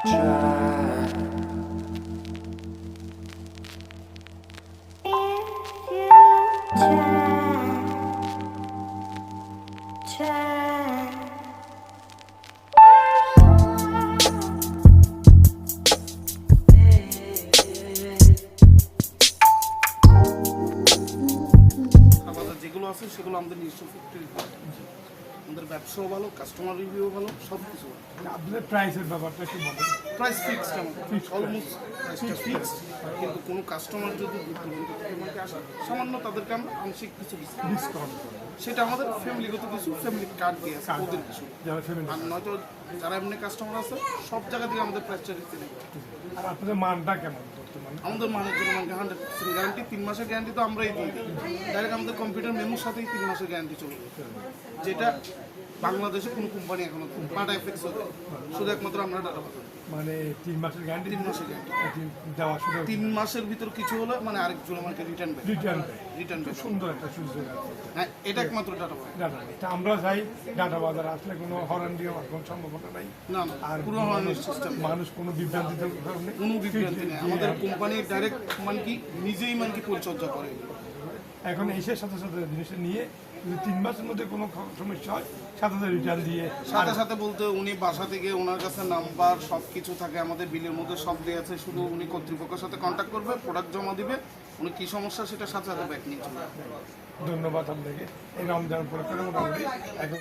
যেগুলো আছে সেগুলো আমাদের নিজস্ব ফ্যাক্টরি, আমাদের ব্যবসাও ভালো, কাস্টমার রিভিউ ভালো, সব কিছু ভালো। আপনাদের প্রাইসের ব্যাপারটা একটু বলেন। প্রাইস ফিক্সড আমাদের, অলমোস্ট প্রাইসটা ফিক্সড, কিন্তু কোনো কাস্টমার যদি দূর দূরান্ত থেকে আমাকে আসে সামান্য তাদেরকে আমরা আংশিক কিছু ডিসকাউন্ট সেটা আমাদের ফ্যামিলিগত কিছু, ফ্যামিলি কার্ড দিয়ে আছে ওদের কিছু, যারা ফ্যামিলি। আর নয়তো যারা এমনি কাস্টমার আছে সব জায়গা থেকে আমাদের প্রাইসটা দিতে হবে। আর আপনাদের মানটা কেমন বর্তমানে? আমাদের মানের জন্য আমাকে 100% গ্যারান্টি, 3 মাসের গ্যারান্টি তো আমরাই দিই। ডাইরেক্ট আমাদের কম্পিউটার মেমোর সাথেই 3 মাসের গ্যারান্টি চলবে, যেটা বাংলাদেশে কোনো কোম্পানি এখনো পাটা এফেক্টস হবে, শুধু একমাত্র আমরা ডাটা পাবো। মানে 3 মাসের গ্যারান্টি, 3 মাসের গ্যারান্টি দেওয়া শুধু 3 মাসের ভিতর কিছু হলে মানে আরেকজন আমাকে রিটার্ন দেবে, রিটার্ন সুন্দর একটা সুযোগ আছে। হ্যাঁ এটা একমাত্র ডাটা পাবো। ডাটা এটা আমরা চাই ডাটা বাজার আসলে কোনো হরান দিয়ে হওয়ার কোনো সম্ভাবনা নাই। না না, আর পুরো হওয়ার সিস্টেম, মানুষ কোনো বিভ্রান্তিতে কোনো বিভ্রান্তি নেই। আমাদের কোম্পানির ডাইরেক্ট মানে কি নিজেই মানে কি পরিচর্যা করে। এখন এসে সাথে সাথে জিনিসটা নিয়ে যদি 3 মাসের মধ্যে কোনো সমস্যা হয় সাথে সাথে রিটার্ন দিয়ে, সাথে সাথে বলতে উনি বাসা থেকে ওনার কাছে নাম্বার সব কিছু থাকে, আমাদের বিলের মধ্যে সব দেওয়া আছে, শুধু উনি কর্তৃপক্ষের সাথে কন্ট্যাক্ট করবে, প্রোডাক্ট জমা দিবে, উনি কী সমস্যা সেটা সাথে সাথে ব্যাক নিয়ে চলে যাবে। ধন্যবাদ আপনাকে। এই রমজান উপলক্ষে মোটামুটি এখন